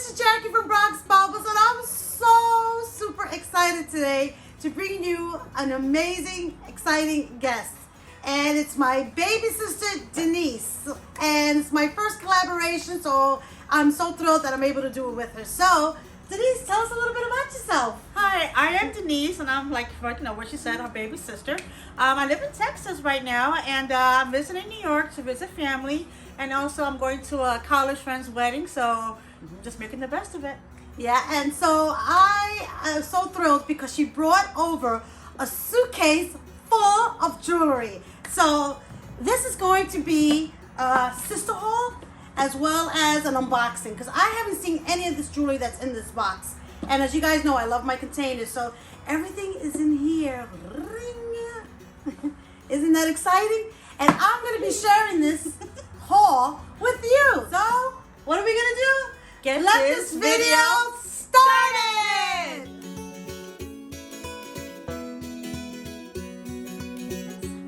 this is Jackie from Bronx Baubles, and I'm so super excited today to bring you an amazing, exciting guest. And it's my baby sister, Denise. And it's my first collaboration, so I'm so thrilled that I'm able to do it with her. So, Denise, tell us a little bit about yourself. Hi, I am Denise, and I'm like what she said, her baby sister. I live in Texas right now, and I'm visiting New York to visit family, and also I'm going to a college friend's wedding, so just making the best of it. Yeah, and so I am so thrilled because she brought over a suitcase full of jewelry. So this is going to be a sister haul as well as an unboxing, because I haven't seen any of this jewelry that's in this box. And as you guys know, I love my containers, so everything is in here. Ring. Isn't that exciting? And I'm going to be sharing this haul with you. So what are we going to do? Let this video started!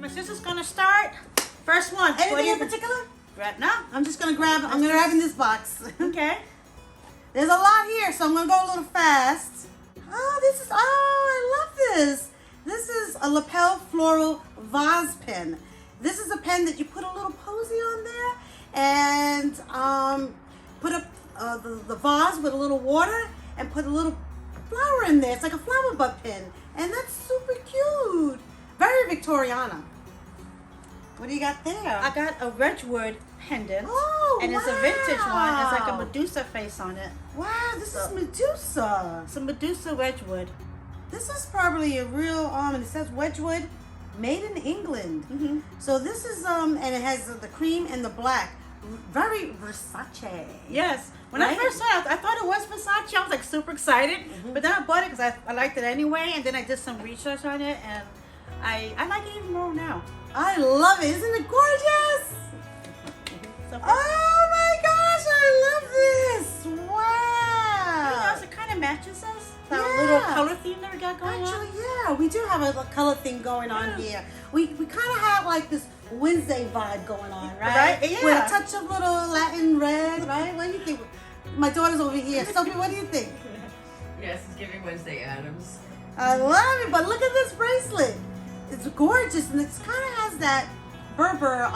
My sister's gonna start. First one. Anything in particular? Right now. I'm just gonna grab. I'm gonna grab in this box. Okay. There's a lot here, so I'm gonna go a little fast. Oh, this is. Oh, I love this. This is a lapel floral vase pen. This is a pen that you put a little posy on there, and put up the vase with a little water, and put a little flower in there. It's like a flower bud pen, and that's super cute. Very Victoriana. What do you got there? I got a Wedgwood pendant. Oh, and it's a vintage one. It's like a Medusa face on it. Wow, this is Medusa. It's a Medusa Wedgwood. This is probably a real and it says Wedgwood, made in England. Mm-hmm. So this is and it has the cream and the black. Very Versace. Yes. When Right? I first saw it, I thought it was Versace. I was like super excited. Mm-hmm. But then I bought it because I liked it anyway. And then I did some research on it. And I like it even more now. I love it. Isn't it gorgeous? So Oh my gosh, I love this. you know, Wow. it kind of matches us. That Yeah. little color theme that we got going Actually, on. yeah, we do have a color thing going on Yeah. here. We kind of have like this Wednesday vibe going on, right? Right, yeah. With a touch of little Latin red, right? What do you think? My daughter's over here. Sophie, what do you think? Yes, it's giving Wednesday Addams. I love it, but look at this bracelet. It's gorgeous, and it kind of has that Berber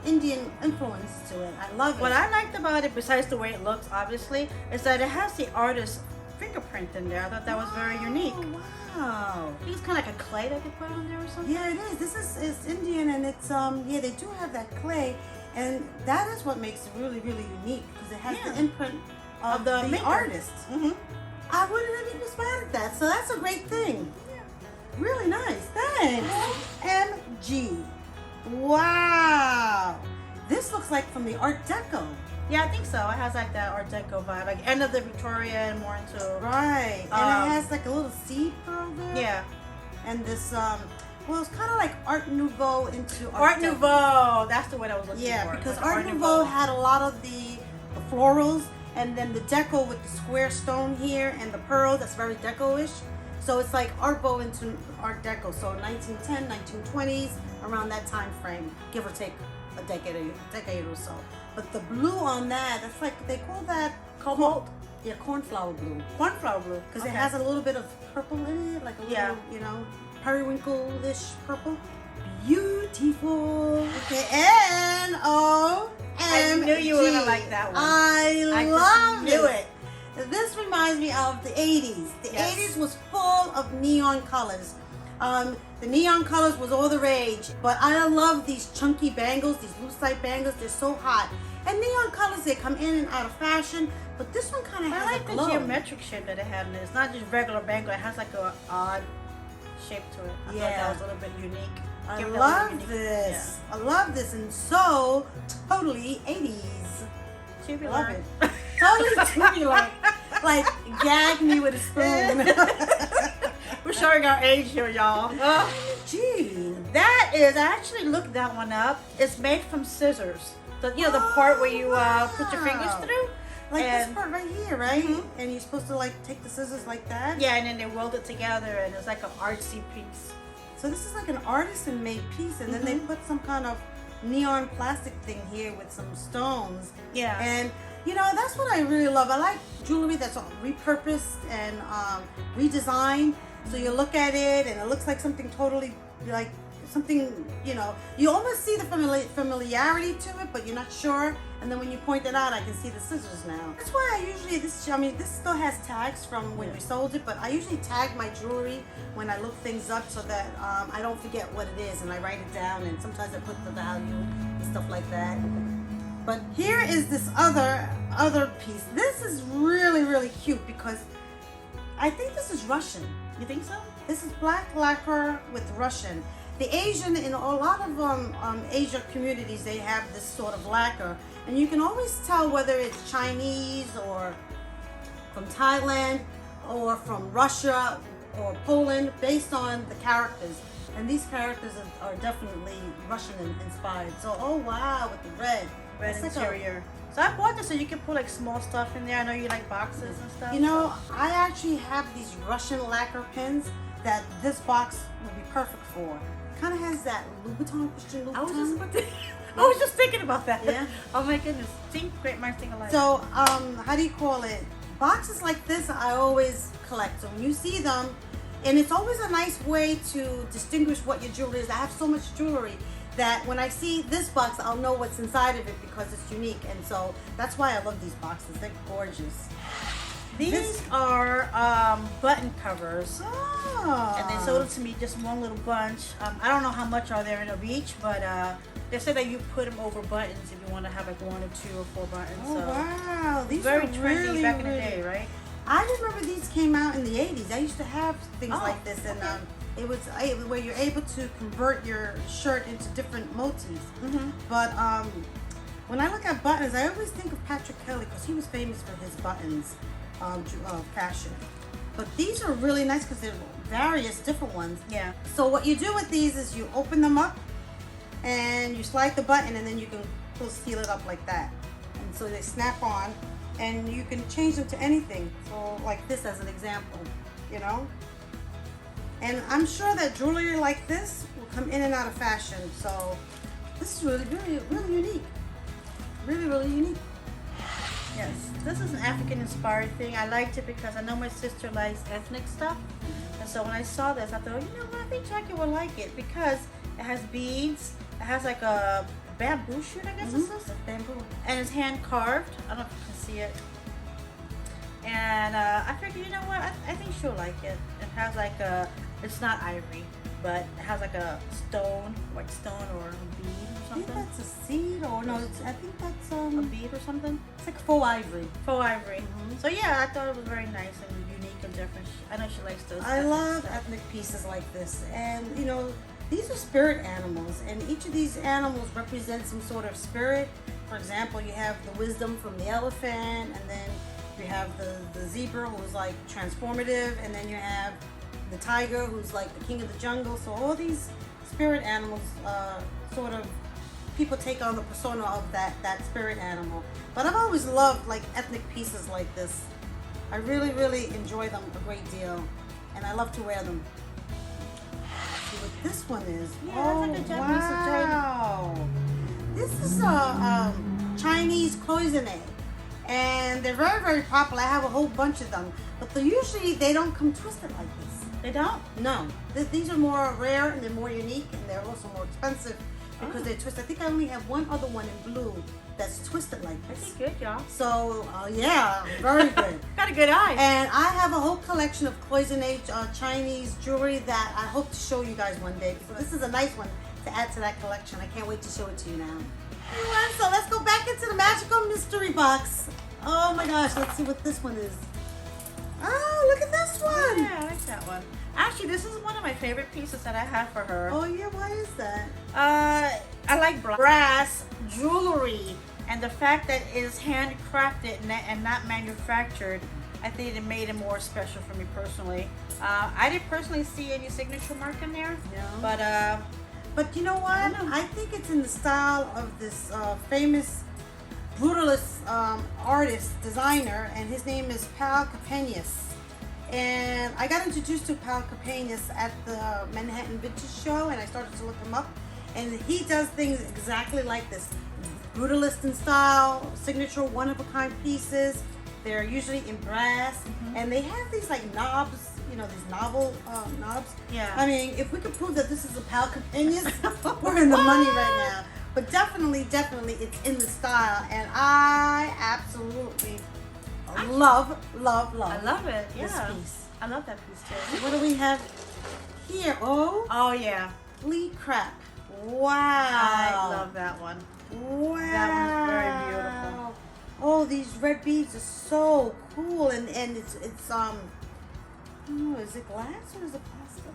Indian influence to it. I love it. What I liked about it, besides the way it looks, obviously, is that it has the artist's fingerprint in there. I thought that was very unique. Oh, wow. I think it's kind of like a clay that they put on there or something. Yeah, it is. This is it's Indian, and it's yeah, they do have that clay, and that is what makes it really, really unique, because it has Yeah. the imprint of the the maker. artist. Mm-hmm. I wouldn't have even spotted that, so that's a great thing. Really nice. Thanks. MG. Wow. This looks like from the Art Deco. Yeah, I think so. It has like that Art Deco vibe, like end of the Victoria and more into Right. And it has like a little seed pearl there. yeah, And this well, it's kind of like Art Nouveau into Art Deco. Nouveau. That's the word I was looking Yeah, for. because like Art Nouveau had a lot of the florals, and then the deco with the square stone here and the pearl, that's very deco-ish. So it's like Art Beau into Art Deco. So 1910, 1920s, around that time frame, give or take a decade or so. But the blue on that, that's like, they call that Cobalt? Yeah, cornflower blue. Cornflower blue. Because it has a little bit of purple in it, like a little, Yeah. you know, periwinkle-ish purple. Beautiful. Okay, N-O-M-G. I knew you were gonna like that one. I just love knew it. This reminds me of the 80s. The Yes. 80s was full of neon colors. The neon colors was all the rage, but I love these chunky bangles, these lucite bangles. They're so hot. And neon colors, they come in and out of fashion, but this one kind of I has like a the glow. geometric shape that it had in it. It's not just regular bangle. It has like an odd shape to it. I thought Yeah. that was a little bit unique. I Give it a little love unique- this. I love this, and so totally 80s. Yeah. Tubular. Love it. Totally tubular. Like gag me with a spoon. We're showing our age here, y'all. Gee. That is, I actually looked that one up. It's made from scissors. The the part where you put your fingers wow. through. Like this And- part right here, right? Mhm. And you're supposed to like take the scissors like that. Yeah, and then they weld it together, and it's like an artsy piece. So this is like an artisan-made piece, and then they put some kind of neon plastic thing here with some stones. Yeah. And You know, that's what I really love. I like jewelry that's repurposed and redesigned. So you look at it and it looks like something totally like something, you know, you almost see the familiarity to it, but you're not sure. And then when you point it out, I can see the scissors now. That's why I usually, this still has tags from when we sold it, but I usually tag my jewelry when I look things up so that I don't forget what it is, and I write it down, and sometimes I put the value and stuff like that. But here is this other piece. This is really, really cute because I think this is Russian. You think so? This is black lacquer with Russian. The Asian, in a lot of Asia communities, they have this sort of lacquer, and you can always tell whether it's Chinese or from Thailand or from Russia or Poland based on the characters. And these characters are definitely Russian inspired. So, oh wow, with the red. Red interior. So I bought this so you can put like small stuff in there. I know you like boxes and stuff. You know, I actually have these Russian lacquer pins that this box would be perfect for. Kind of has that Louboutin, Christian Louboutin. I was just thinking about that. Yeah. Oh my goodness. Think great minds think alike. So, how do you call it? Boxes like this I always collect. So when you see them, and it's always a nice way to distinguish what your jewelry is. I have so much jewelry that when I see this box, I'll know what's inside of it because it's unique. And so that's why I love these boxes. They're gorgeous. These are button covers. Oh. And they sold it to me just one little bunch. I don't know how much are there in of each, but they said that you put them over buttons if you want to have like 1 or 2 or 4 buttons. Oh, so wow. These very are trendy really, back in the really- day, right? I remember these came out in the 80s. I used to have things Oh, like this, and okay. it was where you're able to convert your shirt into different motifs. Mm-hmm. But when I look at buttons, I always think of Patrick Kelly because he was famous for his buttons fashion. But these are really nice because they're various different ones. Yeah. So what you do with these is you open them up and you slide the button, and then you can seal it up like that. And so they snap on, and you can change them to anything. So like this as an example, you know? And I'm sure that jewelry like this will come in and out of fashion. So this is really, really, really unique. Really, really unique. Yes, this is an African-inspired thing. I liked it because I know my sister likes ethnic stuff, and so when I saw this, I thought, you know what, I think Jackie will like it because it has beads. It has like a bamboo shoot, I guess this is. Bamboo. And it's hand carved. I don't know if you can see it. And I figured, you know what, I think she'll like it. It has like a, it's not ivory, but it has like a stone, white stone or a bead or I think something. that's a seed, or no, I think that's A bead or something. it's like faux ivory. Faux ivory. So yeah, I thought it was very nice and unique and different. I know she likes those. I ethnic love stuff. ethnic pieces like this, and you know, these are spirit animals, and each of these animals represents some sort of spirit. For example, you have the wisdom from the elephant, and then you have the zebra, who's like transformative, and then you have the tiger, who's like the king of the jungle. So all these spirit animals sort of people take on the persona of that spirit animal. But I've always loved like ethnic pieces like this. I really, really enjoy them a great deal, and I love to wear them. See what this one is. Yeah, it's like a Japanese wow. This is a Chinese cloisonne, and they're very, very popular. I have a whole bunch of them, but usually they don't come twisted like this. They don't? No, these are more rare and they're more unique, and they're also more expensive because they're twisted. I think I only have one other one in blue that's twisted like this. Pretty good, y'all. So yeah, very good. Got a good eye. And I have a whole collection of cloisonne Chinese jewelry that I hope to show you guys one day. So this is a nice one to add to that collection. I can't wait to show it to you now. Everyone, so let's go back into the magical mystery box. Oh my gosh, let's see what this one is. Oh, look at this one. Yeah, I like that one. Actually, this is one of my favorite pieces that I have for her. Oh yeah, why is that? I like brass jewelry, and the fact that it is handcrafted and not manufactured, I think it made it more special for me personally. I didn't personally see any signature mark in there, No. But you know what? I think it's in the style of this famous Brutalist artist, designer, and his name is Pal Capenas. And I got introduced to Pal Capenas at the Manhattan Vintage Show, and I started to look him up. And he does things exactly like this. Brutalist in style, signature one-of-a-kind pieces. They're usually in brass, and they have these like knobs, you know, these novel knobs. Yeah. I mean, if we could prove that this is a Pal Companion, we're in the money right now. But definitely, it's in the style, and I absolutely love I love it. this Yeah. piece. I love that piece too. What do we have here? Oh, Oh yeah. holy crap! Wow. I love that one. Wow. That one's very beautiful. Oh, these red beads are so cool, and it's I don't know, is it glass or is it plastic?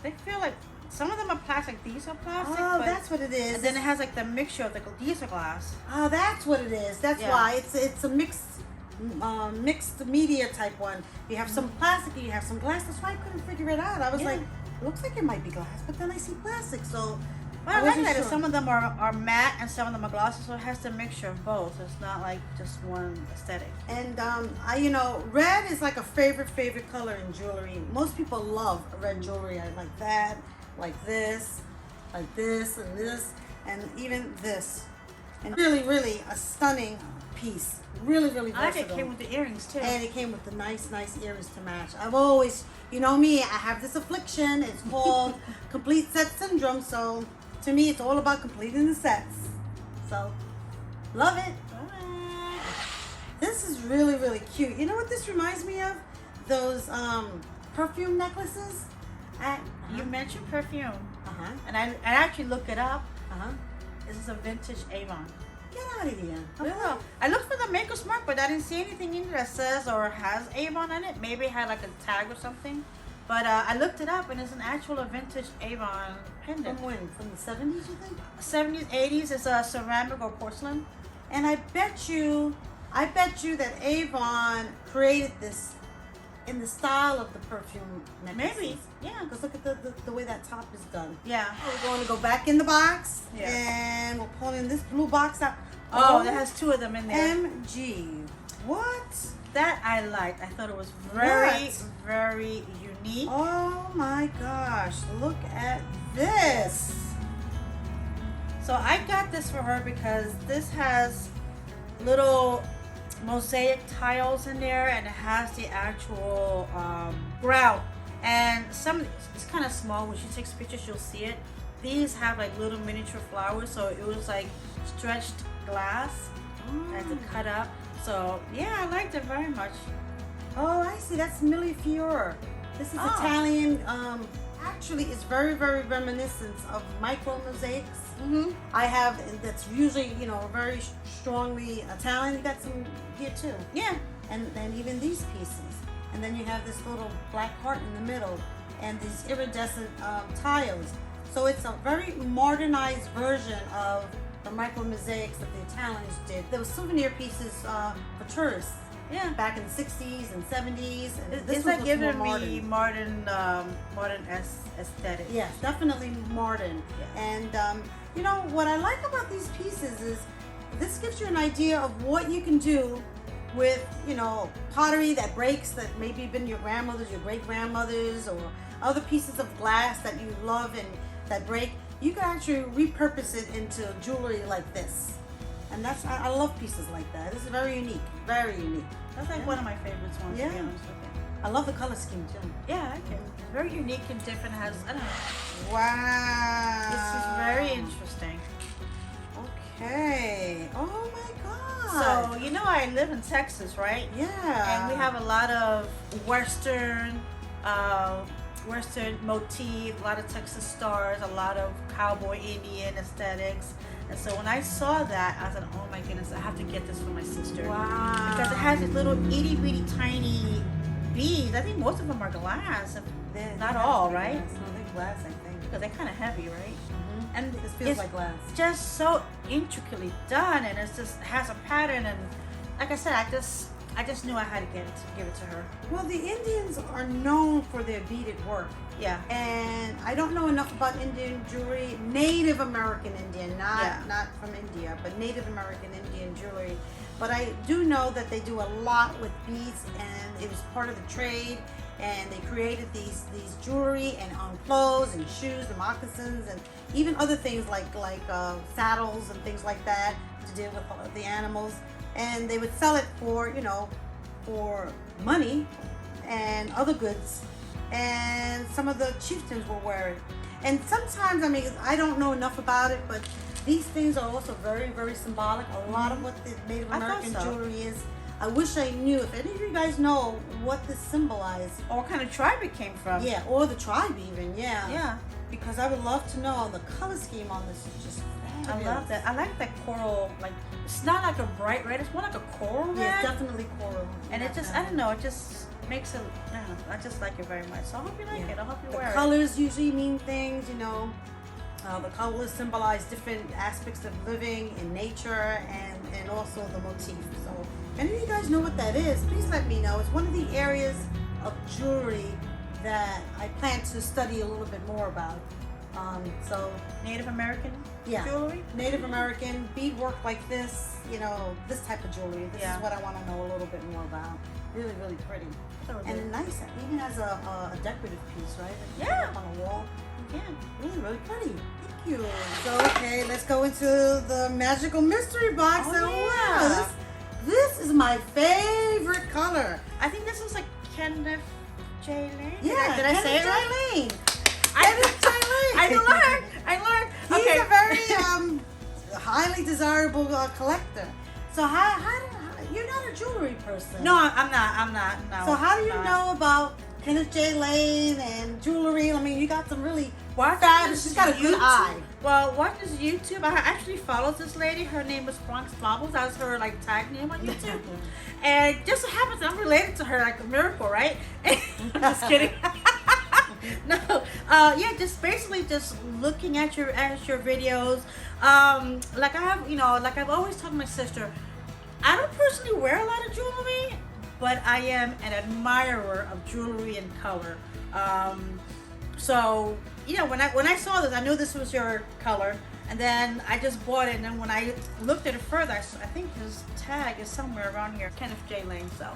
They feel like some of them are plastic. These are plastic. Oh, but, that's what it is. And then it has like the mixture of these are glass. Oh, that's what it is. That's Yeah. why it's a mixed media type one. You have some plastic, you have some glass. That's why I couldn't figure it out. I was Yeah. like, it looks like it might be glass, but then I see plastic, so Well, I like wasn't that. sure. Some of them are matte and some of them are glossy, so it has the mixture of both. It's not like just one aesthetic. And red is like a favorite color in jewelry. Most people love red jewelry. I like that, like this, and this, and even this. And really a stunning piece. Really I like versatile. it came with the earrings too. And it came with the nice earrings to match. I've always, you know me, I have this affliction. It's called complete set syndrome. So to me, it's all about completing the sets. So love it. This is really cute. You know what this reminds me of? Those perfume necklaces. You mentioned perfume, Uh-huh. and I actually looked it up. Uh-huh. This is a vintage Avon. Get out of here. Really? I looked for the maker's mark, but I didn't see anything in there that says or has Avon on it. Maybe it had like a tag or something. But I looked it up, and it's an actual vintage Avon pendant. From when? From the 70s, you think? 70s, 80s. It's a ceramic or porcelain. And I bet you that Avon created this in the style of the perfume necklaces. Maybe. Yeah. Because look at the way that top is done. Yeah. We're going to go back in the box. Yeah. And we're pulling this blue box out. Oh, that has two of them in there. MG. What? That I liked. I thought it was very, What? very unique. Oh my gosh. Look at this. So I got this for her because this has little mosaic tiles in there, and it has the actual grout. And it's kind of small. When she takes pictures, you'll see it. These have like little miniature flowers, so it was like stretched glass. I had to cut up. So yeah, I liked it very much. Oh, I see. That's Millefiore. This is Oh. Italian. Actually, it's very reminiscent of micro mosaics. Mm-hmm. I have that's usually very strongly Italian. You got some here too, Yeah. and even these pieces. And then you have this little black heart in the middle, and these iridescent tiles. So it's a very modernized version of the micro mosaics that the Italians did. There were souvenir pieces for tourists. Yeah. Back in the 60s and 70s, and this It's was like more giving modern. me modern aesthetic. Yes, definitely modern. Yeah. And what I like about these pieces is this gives you an idea of what you can do with pottery that breaks, that maybe been your grandmother's, your great grandmother's, or other pieces of glass that you love and that break. You can actually repurpose it into jewelry like this. And I love pieces like that. This is very unique. Very unique. That's like one of my favorites ones, to be Yeah. honest with you. I love the color scheme too. Yeah, I can. It's very unique and different. Has, I don't know. Wow. This is very interesting. Okay. Oh my God. So, I live in Texas, right? Yeah. And we have a lot of Western motif, a lot of Texas stars, a lot of cowboy Indian aesthetics. And so when I saw that, I said, oh my goodness, I have to get this for my sister. Wow. Because it has these little itty bitty tiny beads. I think most of them are glass. Not all, right? No, they're glass, I think. Because they're kind of heavy, right? Mm-hmm. And This feels it's like glass. just so intricately done, and it's just has a pattern. And like I said, I just knew I had to give it to her. Well, the Indians are known for their beaded work. Yeah. And I don't know enough about Indian jewelry. Native American Indian, not from India, but Native American Indian jewelry. But I do know that they do a lot with beads, and it was part of the trade. and they created these jewelry and clothes and shoes and moccasins and even other things like saddles and things like that to deal with the animals. And they would sell it for, you know, for money and other goods. And some of the chieftains will wear it. And sometimes, I mean, I don't know enough about it, but these things are also very, very symbolic. A lot of what the Native American jewelry is. I wish I knew. If any of you guys know what this symbolizes. Or what kind of tribe it came from. Yeah, or the tribe even, yeah. Yeah. Because I would love to know. The color scheme on this is just fabulous. I love that. I like that coral, like, it's not like a bright red, it's more like a coral red. Yeah, definitely coral. And it just, I don't know, it just makes it, I don't know, I just like it very much. So I hope you like it. I hope you wear it. The colors usually mean things, you know. The colors symbolize different aspects of living in nature and also the motif. So if any of you guys know what that is, please let me know. It's one of the areas of jewelry that I plan to study a little bit more about. So Native American yeah, jewelry? Native American beadwork like this, you know, this type of jewelry. This is what I want to know a little bit more about. Really, really pretty. And nice. It even has a decorative piece, right? Yeah. Up on the wall. Yeah. Really, really pretty. Thank you. So, okay, let's go into the magical mystery box. Oh, And yeah. wow, this is my favorite color. I think this is like Kenneth J. Lane. Yeah, Did I say it right? Lane. Kenneth J. Lane. I learned. He's Okay. a very highly desirable collector. So how you're not a jewelry person? No, I'm not. No. So how do you I'm not. know about Kenneth J. Lane and jewelry? I mean, you got some really Watch fabulous. She's got a good YouTube. eye. Well, watch this YouTube. I actually followed this lady. Her name is Bronx Baubles. That was her like tag name on YouTube. And just so happens I'm related to her, like a miracle, right? Just kidding. No, yeah, just basically just looking at your videos. Like I have, you know, like I've always told my sister, I don't personally wear a lot of jewelry, but I am an admirer of jewelry and color. So you know, when I saw this, I knew this was your color, and then I just bought it. And then when I looked at it further, I think his tag is somewhere around here, Kenneth J. Lane. So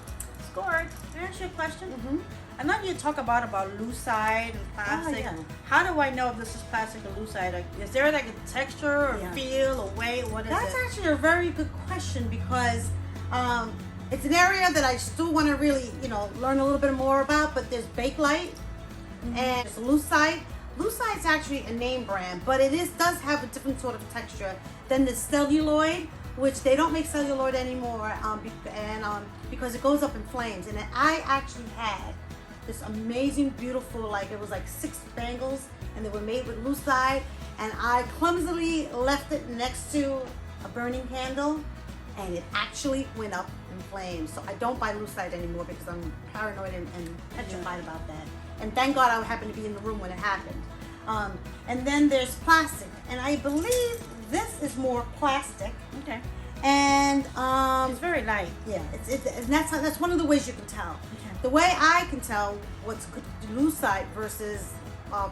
scored. Can I ask you a question? Mm-hmm. I know you talk about lucite and plastic. yeah. How do I know if this is plastic or lucite? Like, is there like a texture or feel or weight? What is That's it? actually a very good question because it's an area that I still want to really, you know, learn a little bit more about. But there's Bakelite and there's lucite. Lucite's actually a name brand, but it does have a different sort of texture than the celluloid, which they don't make celluloid anymore, because it goes up in flames. And I actually had this amazing, beautiful, like it was like 6 bangles, and they were made with lucite, and I clumsily left it next to a burning candle, and it actually went up in flames. So I don't buy lucite anymore because I'm paranoid and petrified about that. And thank God I happened to be in the room when it happened. And then there's plastic, and I believe this is more plastic. Okay. And it's very light. yeah, and that's one of the ways you can tell. Okay. The way I can tell what's good lucite versus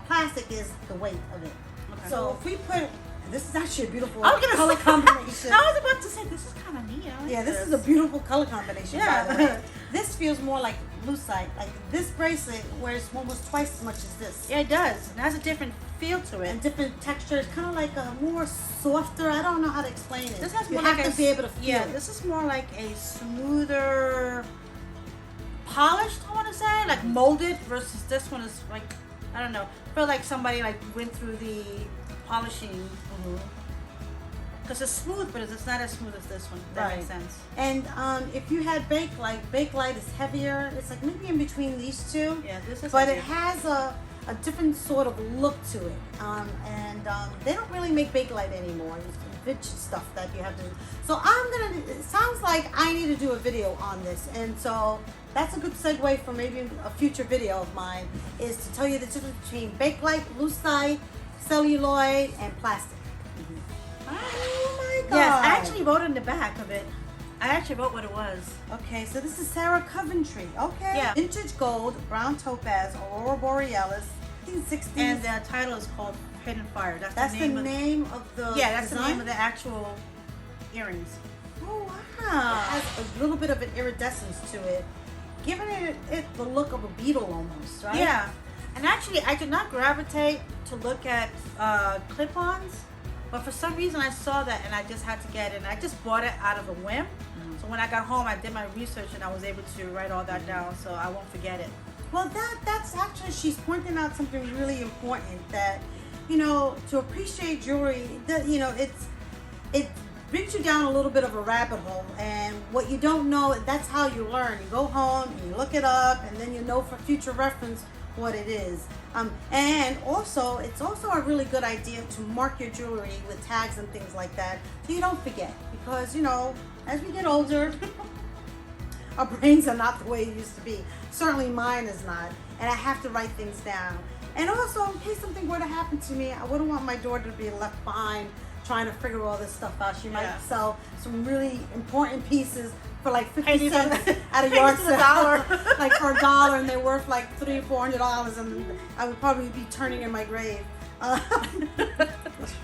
plastic is the weight of it. Okay. So if we put, this is actually a beautiful I was gonna color say- combination. I was about to say this is kind of neat. I like Yeah, this is a beautiful color combination. Yeah. By the way. This feels more like lucite. Like this bracelet wears almost twice as much as this. Yeah, it does. It has a different feel to it. And different textures, kind of like a more softer. I don't know how to explain it. This has you more have like to be able to feel yeah, it. this is more like a smoother, polished. I want to say, like molded, versus this one is like, I don't know. I feel like somebody like went through the polishing. Because it's smooth, but it's not as smooth as this one. If that makes sense. And if you had Bakelite is heavier. It's like maybe in between these two. Yeah, this is. But heavy. it has a different sort of look to it. They don't really make Bakelite anymore. It's vintage stuff that you have to. So it sounds like I need to do a video on this. And so that's a good segue for maybe a future video of mine, is to tell you the difference between Bakelite, lucite, celluloid, and plastic. Oh my God. Yes, I actually wrote in the back of it. I actually wrote what it was. Okay, so this is Sarah Coventry. Okay. Yeah. Vintage gold, brown topaz, aurora borealis, 1960s. And the title is called Hidden Fire. that's the name of the Yeah, that's design? the name of the actual earrings. Oh wow. It has a little bit of an iridescence to it. giving it the look of a beetle almost, right? Yeah. And actually, I did not gravitate to look at clip-ons, but for some reason I saw that and I just had to get it. And I just bought it out of a whim. So when I got home, I did my research and I was able to write all that down, so I won't forget it. Well, that's actually, she's pointing out something really important, that, you know, to appreciate jewelry, that, you know, it brings you down a little bit of a rabbit hole, and what you don't know, that's how you learn. You go home and you look it up, and then you know for future reference what it is. And also, it's also a really good idea to mark your jewelry with tags and things like that, so you don't forget, because, you know, as we get older, our brains are not the way it used to be. Certainly mine is not, and I have to write things down. And also, in case something were to happen to me, I wouldn't want my daughter to be left behind trying to figure all this stuff out. She might sell some really important pieces for like 50 cents at a yard sale, like for $1, and they're worth like $300 or $400, and I would probably be turning in my grave. It's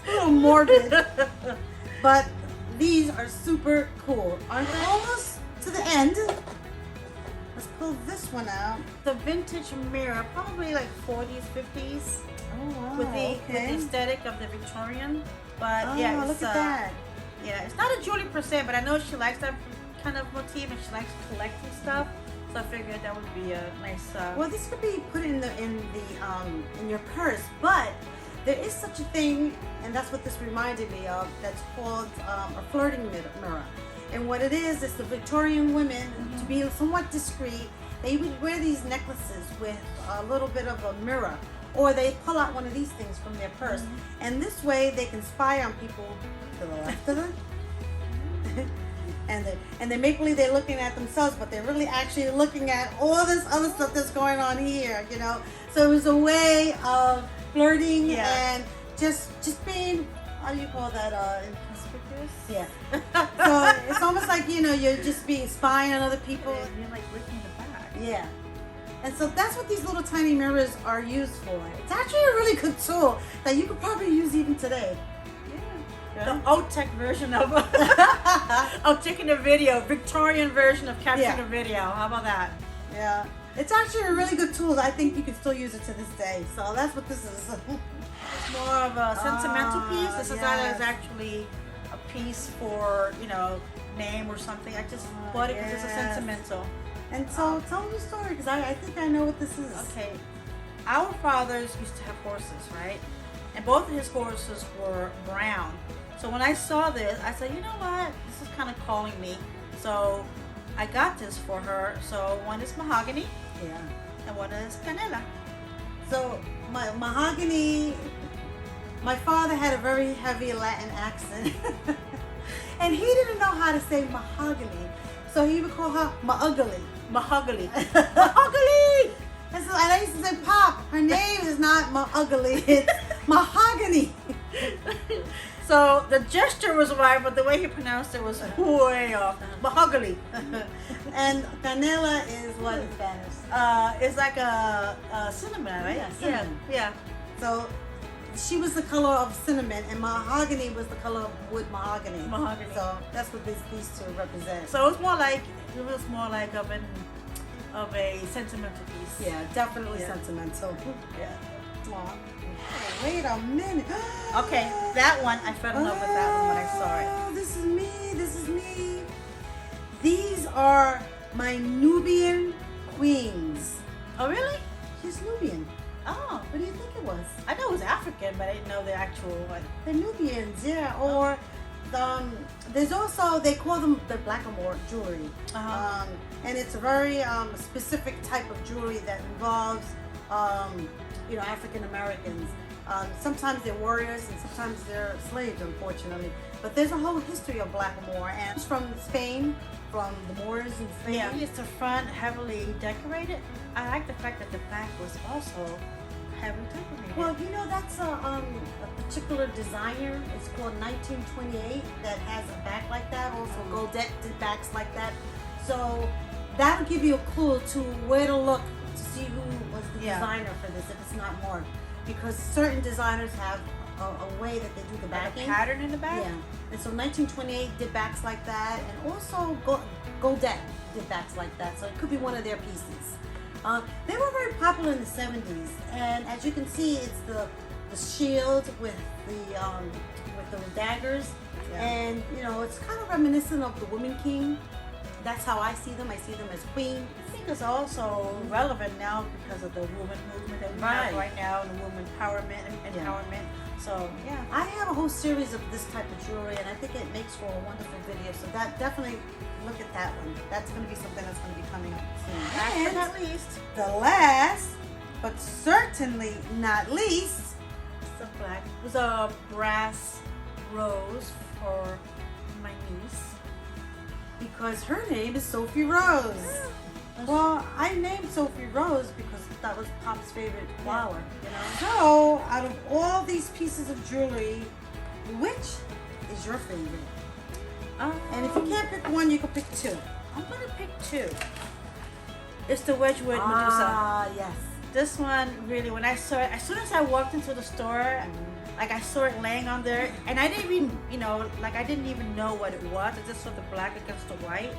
a little morbid, but these are super cool. Aren't they? Almost to the end. Let's pull this one out. The vintage mirror, probably like 40s, 50s. Oh, wow. With the aesthetic of the Victorian. But yeah, it's, look at that. Yeah, it's not a jewelry per se, but I know she likes that kind of motif and she likes collecting stuff. So I figured that would be a nice. Well, this could be put in your purse, but there is such a thing, and that's what this reminded me of. That's called a flirting mirror. And what it is the Victorian women, to be somewhat discreet, they would wear these necklaces with a little bit of a mirror, or they pull out one of these things from their purse, and this way they can spy on people to the left of them. And they make believe they're looking at themselves, but they're really actually looking at all this other stuff that's going on here, you know. So it was a way of flirting and just being, how do you call that? Inconspicuous? Yeah. So it's almost like, you know, you're just being spying on other people. And you're like looking at the back. Yeah. And so that's what these little tiny mirrors are used for. It's actually a really good tool that you could probably use even today. The old tech version of taking a video, Victorian version of capturing a video. How about that? Yeah. It's actually a really good tool. I think you can still use it to this day. So that's what this is. It's more of a sentimental piece. This is not as actually a piece for, you know, name or something. I just bought it because it's a sentimental. And so tell me the story, because I think I know what this is. Okay. Our fathers used to have horses, right? And both of his horses were brown. So when I saw this, I said, you know what? This is kind of calling me. So I got this for her. So one is mahogany. Yeah. And one is canela. So my mahogany, my father had a very heavy Latin accent. And he didn't know how to say mahogany. So he would call her mahogany. Mahogany. Mahogany! And so I used to say, Pop, her name is not mahogany, it's mahogany. So the gesture was right, but the way he pronounced it was way off. Mahogany. And canela is what in Spanish? It's like a cinnamon, right? Yeah, cinnamon. Yeah. So she was the color of cinnamon, and mahogany was the color of wood mahogany. Mahogany. So that's what these two represent. So it was more like of a sentimental piece. Yeah, definitely sentimental. Yeah. Aw. Wait a minute. Okay, that one, I fell in love with that one when I saw it. Oh, this is me. These are my Nubian queens. Oh, really? She's Nubian. Oh, What do you think it was? I know it was African, but I didn't know the actual one. The Nubians, yeah. Or there's also, they call them the blackamoor jewelry. And it's a very specific type of jewelry that involves, you know, African Americans. Sometimes they're warriors and sometimes they're slaves, unfortunately. But there's a whole history of blackamoor, and it's from Spain, from the Moors in Spain. Yeah, it's the front heavily decorated. I like the fact that the back was also heavily decorated. Well, you know, that's a particular designer. It's called 1928 that has a back like that. Also, Godet did backs like that. So that'll give you a clue to where to look to see who was the designer for this, if it's not more. Because certain designers have a way that they do the Like a backing. pattern in the back? Yeah. And so 1928 did backs like that, and also Godet did backs like that. So it could be one of their pieces. They were very popular in the 70s, and as you can see, it's the shield with the daggers, and you know, it's kind of reminiscent of the Woman King. That's how I see them. I see them as queen. I think it's also relevant now because of the woman movement that we have right now, and the woman empowerment. So yeah, I have a whole series of this type of jewelry, and I think it makes for a wonderful video. So that definitely look at that one. That's going to be something that's going to be coming up soon. last but And not least, the last, but certainly not least, the black. It was a brass rose for my niece. because her name is Sophie Rose. Well, I named Sophie Rose because that was Pop's favorite flower, you know. So, out of all these pieces of jewelry, which is your favorite? And if you can't pick one, you can pick two. I'm gonna pick two. It's the Wedgwood Medusa. Ah, yes. This one really, when I saw it, as soon as I walked into the store, like I saw it laying on there, and I didn't even, you know, like I didn't even know what it was. I just saw the black against the white,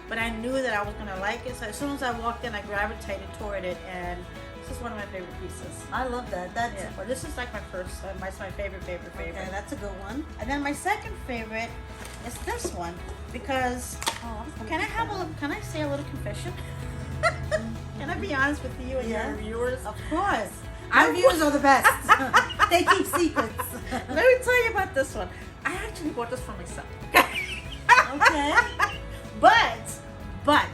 but I knew that I was gonna like it. So as soon as I walked in, I gravitated toward it, and this is one of my favorite pieces. I love that. That's Yeah, but this is like my first, my favorite. okay. That's a good one. And then my second favorite is this one because can I say a little confession? Can I be honest with you and your viewers? Of course. Our viewers are the best. They keep secrets. Let me tell you about this one. I actually bought this for myself. Okay. But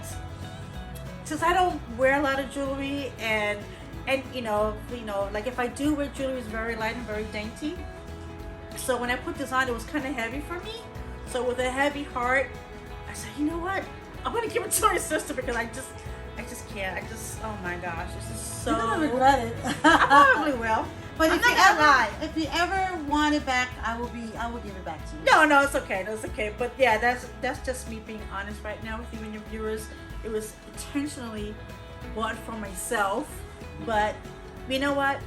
since I don't wear a lot of jewelry and you know, like if I do wear jewelry, it's very light and very dainty. So when I put this on, it was kind of heavy for me. So with a heavy heart, I said, you know what? I'm gonna give it to my sister because I just can't. Oh my gosh, this is so. You're gonna regret it. I probably will. But I'm not gonna lie. if you ever want it back, I will give it back to you. No, it's okay. That's okay. But yeah, that's just me being honest right now with you and your viewers. It was intentionally bought for myself. But you know what?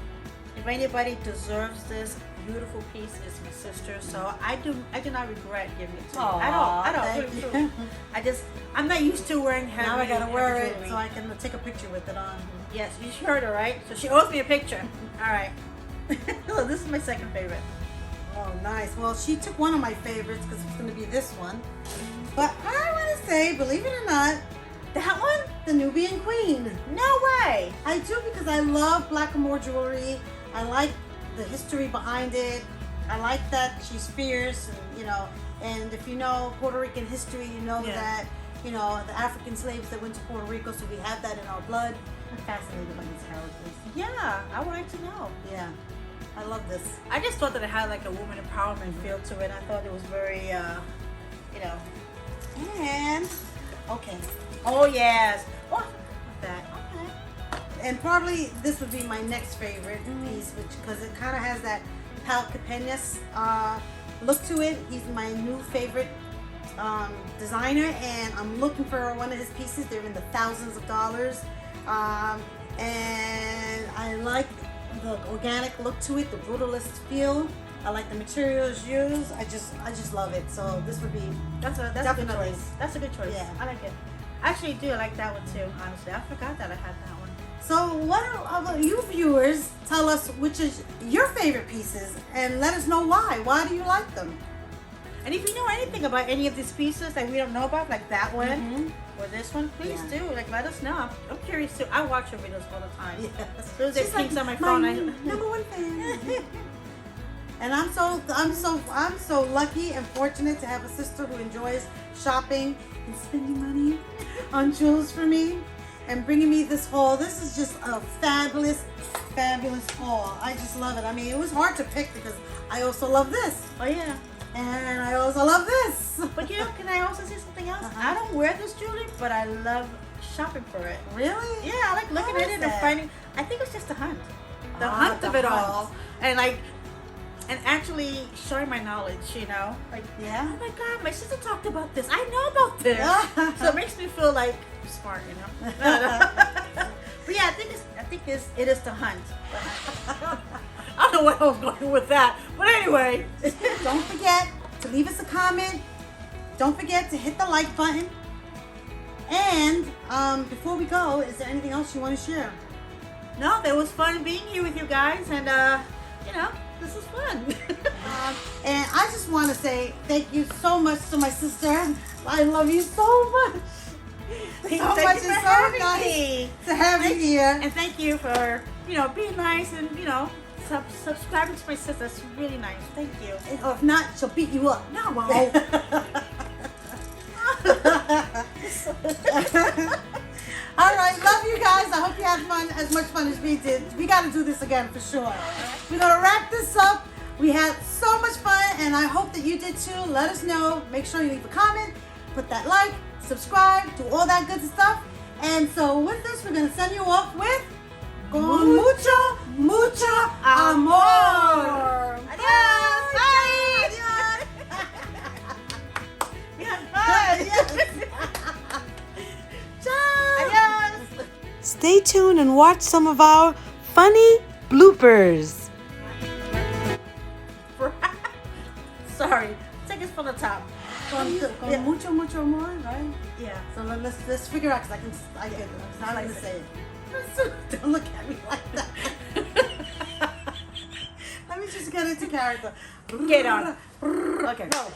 If anybody deserves this beautiful piece, it's my sister. So I do not regret giving it to you. I don't. Thank Really, you. I'm not used to wearing heavy. Now I gotta wear it jewelry. so I can take a picture with it on. Yes, you heard her, right? So she owes me a picture. All right. So this is my second favorite. Oh, nice. Well, she took one of my favorites because it's going to be this one. But I want to say, believe it or not, that one, the Nubian Queen. No way. I do because I love Blackamoor jewelry. I like the history behind it. I like that she's fierce, and, you know. And if you know Puerto Rican history, you know that, you know, the African slaves that went to Puerto Rico, so we have that in our blood. I'm fascinated by these characters. Yeah, I would like to know. Yeah, I love this. I just thought that it had like a woman empowerment feel to it. I thought it was very, you know. And, okay. Oh yes. Oh, I love that. Okay. And probably this would be my next favorite piece, which because it kind of has that Pal Capenas look to it. He's my new favorite designer, and I'm looking for one of his pieces. They're in the thousands of dollars, and I like the organic look to it, the Brutalist feel. I like the materials used. I just love it. So this would be That's a good definitely. choice. That's a good choice. Yeah. I like it. I actually do like that one too. Honestly, I forgot that I had that one. So what are you viewers tell us which is your favorite pieces and let us know why. Why do you like them? And if you know anything about any of these pieces that we don't know about, like that one or this one, please do. Like, let us know. I'm curious too. I watch your videos all the time. Yes. Those are She's things like on my phone. number one fan. And I'm so lucky and fortunate to have a sister who enjoys shopping and spending money on jewels for me and bringing me this haul. This is just a fabulous haul. I just love it. I mean, it was hard to pick because I also love this. Oh yeah. And I also love this. But you know, can I also say something else? I don't wear this jewelry, but I love shopping for it. Really? Yeah, I like looking How at is it that? and finding. I think it's just the hunt. The Ah, hunt the of it hunt. all. And actually showing my knowledge, you know? Like, Yeah. oh my God, my sister talked about this. I know about this. So it makes me feel like smart, you know? But yeah, I think it is the hunt. I don't know where I was going with that. But anyway. Don't forget to leave us a comment. Don't forget to hit the like button. And before we go, is there anything else you want to share? No, it was fun being here with you guys, and you know, this is fun. And I just want to say thank you so much to my sister. I love you so much. Thank So you much. for It's so having nice me. to have you here. And thank you for, you know, being nice and, you know, subscribing to my sister. That's really nice. Thank you. Or if not, she'll beat you up. No, well. All right, love you guys. I hope you had fun, as much fun as we did. We got to do this again for sure. We're going to wrap this up. We had so much fun, and I hope that you did too. Let us know. Make sure you leave a comment, put that like, subscribe, do all that good stuff. And so with this, we're going to send you off with con mucho, mucho amor. Adios. Bye. Adios. We had fun. Ciao. Adios. Stay tuned and watch some of our funny bloopers. Sorry. Take it from the top. Con Yeah. mucho, mucho amor, right? Yeah. So let's figure out, because I'm not going to say it. Don't look at me like that. Let me just get into character. Get on. Okay. No.